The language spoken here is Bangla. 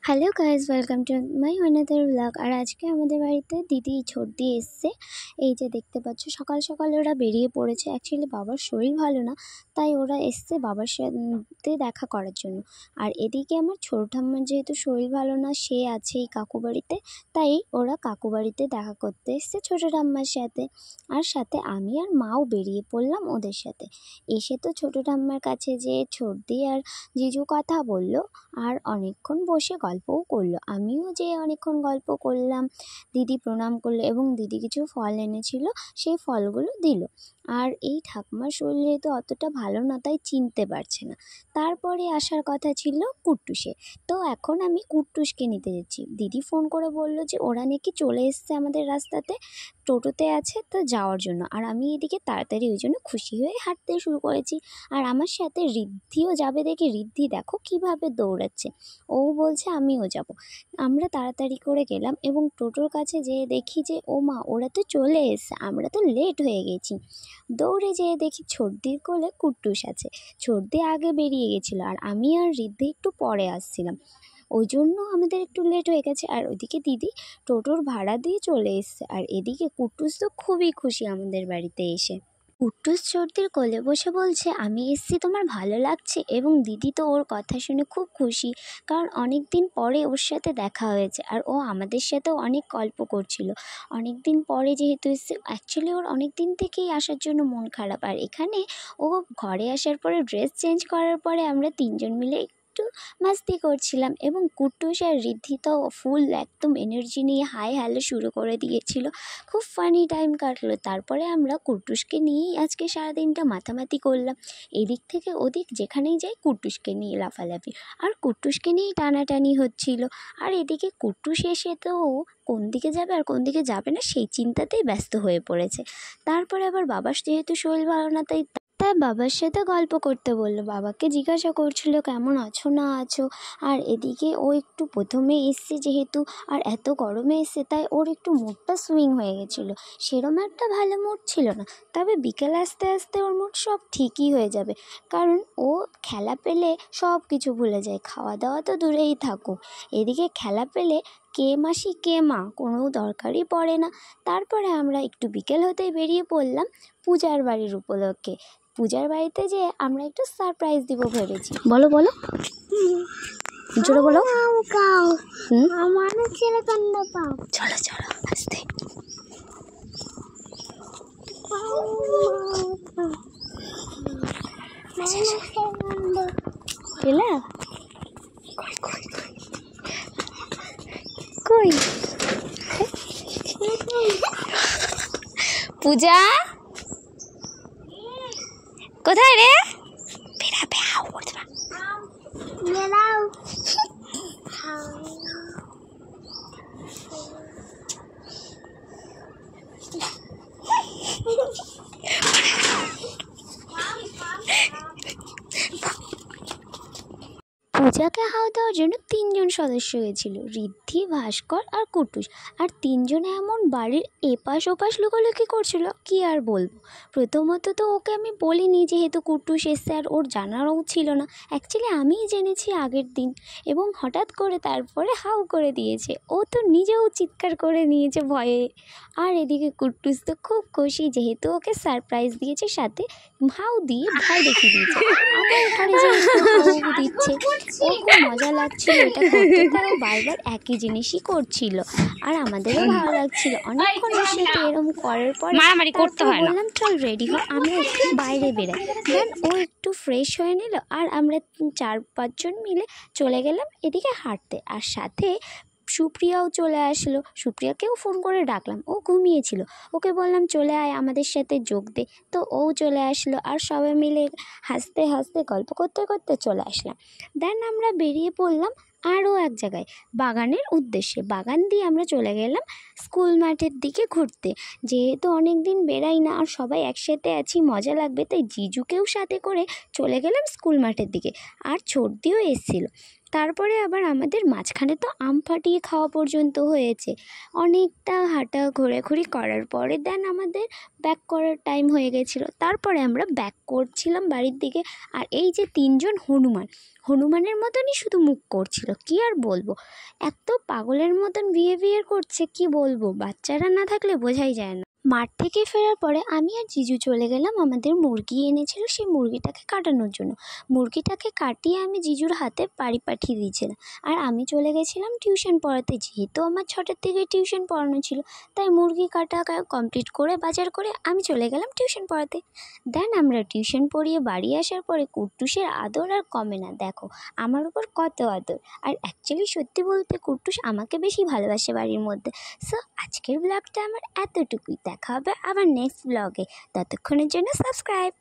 Hello guys, welcome to my another blog. আর আজকে আমাদের বাড়িতে দিদি ছোটদি এসছে। এই যে দেখতে পাচ্ছ, সকাল সকাল ওরা বেরিয়ে পড়েছে। অ্যাকচুয়ালি বাবার শরীর ভালো না, তাই ওরা এসছে বাবার সাথে দেখা করার জন্য। আর এদিকে আমার ছোটো ঠাম্মার যেহেতু শরীর ভালো না, সে আছে এই কাকু বাড়িতে, তাই ওরা কাকু বাড়িতে দেখা করতে এসছে ছোটো ঠাম্মার সাথে। আর সাথে আমি আর মাও বেরিয়ে পড়লাম ওদের সাথে। এসে তো ছোটো ঠাম্মার কাছে যে ছোটদি আর জিজু কথা বললো, আর অনেকক্ষণ বসে গল্পও করলো। আমিও যে অনেকক্ষণ গল্প করলাম। দিদি প্রণাম করলো এবং দিদি কিছু ফল এনেছিল, সেই ফলগুলো দিল। আর এই ঠাকুমার শরীর যেহেতু অতটা ভালো না, তাই চিনতে পারছে না। তারপরে আসার কথা ছিল কুট্টুসে। তো এখন আমি কুট্টুসকে নিতে যাচ্ছি। দিদি ফোন করে বলল যে ওরা নাকি চলে এসছে আমাদের রাস্তাতে, টোটোতে আছে, তো যাওয়ার জন্য। আর আমি এদিকে তাড়াতাড়ি ওই জন্য খুশি হয়ে হাঁটতে শুরু করেছি। আর আমার সাথে ঋদ্ধিও যাবে দেখে, ঋদ্ধি দেখো কীভাবে দৌড়াচ্ছে। ও বলছে আমিও যাব। আমরা তাড়াতাড়ি করে গেলাম এবং টোটোর কাছে যেয়ে দেখি যে ও মা, ওরা তো চলে এসছে, আমরা তো লেট হয়ে গেছি। দৌড়ে যেয়ে দেখি ছোটদির কোলে কুট্টুস আছে। ছোটদি আগে বেরিয়ে গেছিলো আর আমি আর ঋদ্ধি একটু পরে আসছিলাম, ওই জন্য আমাদের একটু লেট হয়ে গেছে। আর ওইদিকে দিদি টোটোর ভাড়া দিয়ে চলে এসছে। আর এদিকে কুট্টুস তো খুবই খুশি আমাদের বাড়িতে এসে। কুট্টুস ছোটদির কোলে বসে বলছে আমি এসছি, তোমার ভালো লাগছে? এবং দিদি তো ওর কথা শুনে খুব খুশি, কারণ অনেক দিন পরে ওর সাথে দেখা হয়েছে। আর ও আমাদের সাথেও অনেক গল্প করছিল। অনেক দিন পরে যেহেতু এসছে, অ্যাকচুয়ালি ওর অনেক দিন থেকেই আসার জন্য মন খারাপ। আর এখানে ও ঘরে আসার পরে ড্রেস চেঞ্জ করার পরে আমরা তিনজন মিলে একটু মাস্তি করছিলাম এবং কুট্টুস আর ঋদ্ধি তো ফুল একদম এনার্জি নিয়ে হাই হ্যালো শুরু করে দিয়েছিল। খুব ফানি টাইম কাটলো। তারপরে আমরা কুট্টুসকে নিয়েই আজকে সারাদিনটা মাতামাতি করলাম। এদিক থেকে ওদিক যেখানেই যাই কুট্টুসকে নিয়ে লাফালাফি, আর কুট্টুসকে নিয়েই টানাটানি হচ্ছিল। আর এদিকে কুট্টুস এসে তো কোন দিকে যাবে আর কোন দিকে যাবে না সেই চিন্তাতেই ব্যস্ত হয়ে পড়েছে। তারপরে আবার বাবার যেহেতু শরীর ভালো না, তাই বাবার সাথে গল্প করতে বললো। বাবাকে জিজ্ঞাসা করছিল কেমন আছো না আছো। আর এদিকে ও একটু প্রথমে এসছে যেহেতু, আর এত গরমে এসছে, তাই ওর একটু মুডটা সুইং হয়ে গেছিলো। সেরম একটা ভালো মুড ছিল না। তবে বিকেল আস্তে আস্তে ওর মুড সব ঠিকই হয়ে যাবে, কারণ ও খেলা পেলে সব কিছু ভুলে যায়। খাওয়া দাওয়া তো দূরেই থাকুক, এদিকে খেলা পেলে কে মাসি কে মা কোনো দরকারই পড়ে না। তারপরে আমরা একটু বিকেল হতেই বেরিয়ে পড়লাম পূজার বাড়ির উপলক্ষে। পূজার বাড়িতে যে আমরা একটু সারপ্রাইজ দিব ভেবেছি। বলো বলো, জোরে বলো। চলো চলো আস্তে। পেলা কই পূজা কোথায় রে? বেরাবে আও করতে না। পূজাকে হাওয়া দেওয়ার জন্য তিনজন সদস্য হয়েছিল, ঋদ্ধি, ভাস্কর আর কুট্টুস। আর তিনজনে এমন বাড়ির এপাশ ওপাশ লুকোলুকি করছিল, কি আর বলবো। প্রথমত তো ওকে আমি বলিনি যেহেতু কুট্টুস এসছে, আর ওর জানারও ছিল না। অ্যাকচুয়ালি আমিই জেনেছি আগের দিন, এবং হঠাৎ করে তারপরে হাউ করে দিয়েছে। ও তো নিজেও চিৎকার করে নিয়েছে ভয়ে। আর এদিকে কুট্টুস তো খুব খুশি, যেহেতু ওকে সারপ্রাইজ দিয়েছে, সাথে হাউ দিয়ে ভয় দেখিয়ে দিয়েছে। আমার ঘরে যেহেতু হাউ দিচ্ছে, ও খুব মজা লাগছিল এটা করতে, তাই ও বারবার একই জিনিসই করছিল। আর আমাদেরও ভালো লাগছিল। অনেকক্ষণ বসে তো এরকম করার পর মারামারি করতে হয় না, বললাম চল রেডি হ, আমরা একটু বাইরে বেরাই। দেন ও একটু ফ্রেশ হয়ে নিল, আর আমরা 4-5 জন মিলে চলে গেলাম এদিকে হাঁটতে। আর সাথে সুপ্রিয়াও চলে আসলো। সুপ্রিয়াকেও ফোন করে ডাকলাম, ও ঘুমিয়েছিল। ওকে বললাম চলে আয় আমাদের সাথে যোগ দে, তো ও চলে আসলো। আর সবাই মিলে হাসতে হাসতে গল্প করতে করতে চলে আসলাম। দেন আমরা বেরিয়ে পড়লাম আরও এক জায়গায়, বাগানের উদ্দেশ্যে। বাগান দিয়ে আমরা চলে গেলাম স্কুল মাঠের দিকে ঘুরতে। যেহেতু অনেক দিন বেরাই না আর সবাই একসাথে আছি, মজা লাগবে, তাই জিজুকেও সাথে করে চলে গেলাম স্কুল মাঠের দিকে। আর ছোটদিও এসেছিলো। তারপরে আবার আমাদের মাঝখানে তো আম ফাটিয়ে খাওয়া পর্যন্ত হয়েছে। অনেকটা হাঁটা ঘোরাঘুরি করার পরে দেন আমাদের ব্যাক করার টাইম হয়ে গেছিলো। তারপরে আমরা ব্যাক করছিলাম বাড়ির দিকে। আর এই যে তিনজন হনুমানের মতনই শুধু মুখ করছিল, কি আর বলবো, এত পাগলের মতন বিহেভিয়ার করছে, কি বলবো, বাচ্চারা না থাকলে বোঝাই যায় না। মাঠ থেকে ফেরার পরে আমি আর জিজু চলে গেলাম আমাদের মুরগি এনেছিল সেই মুরগিটাকে কাটানোর জন্য। মুরগিটাকে কাটিয়ে আমি জিজুর হাতে বাড়ি পাঠিয়ে দিয়েছিলাম। আর আমি চলে গেছিলাম টিউশন পড়াতে, যেহেতু আমার 6টার থেকে টিউশন পড়ানো ছিল, তাই মুরগি কাটা কমপ্লিট করে বাজার করে আমি চলে গেলাম টিউশন পড়াতে। দেন আমরা টিউশন পড়িয়ে বাড়ি আসার পরে কুট্টুসের আদর আর কমে না, দেখো আমার উপর কত আদর। আর অ্যাকচুয়ালি সত্যি বলতে কুট্টুস আমাকে বেশি ভালোবাসে বাড়ির মধ্যে। সো আজকের ব্লগটা আমার এতটুকুই, দেখা হবে আবার নেক্সট ব্লগে। ততক্ষণের জন্য সাবস্ক্রাইব।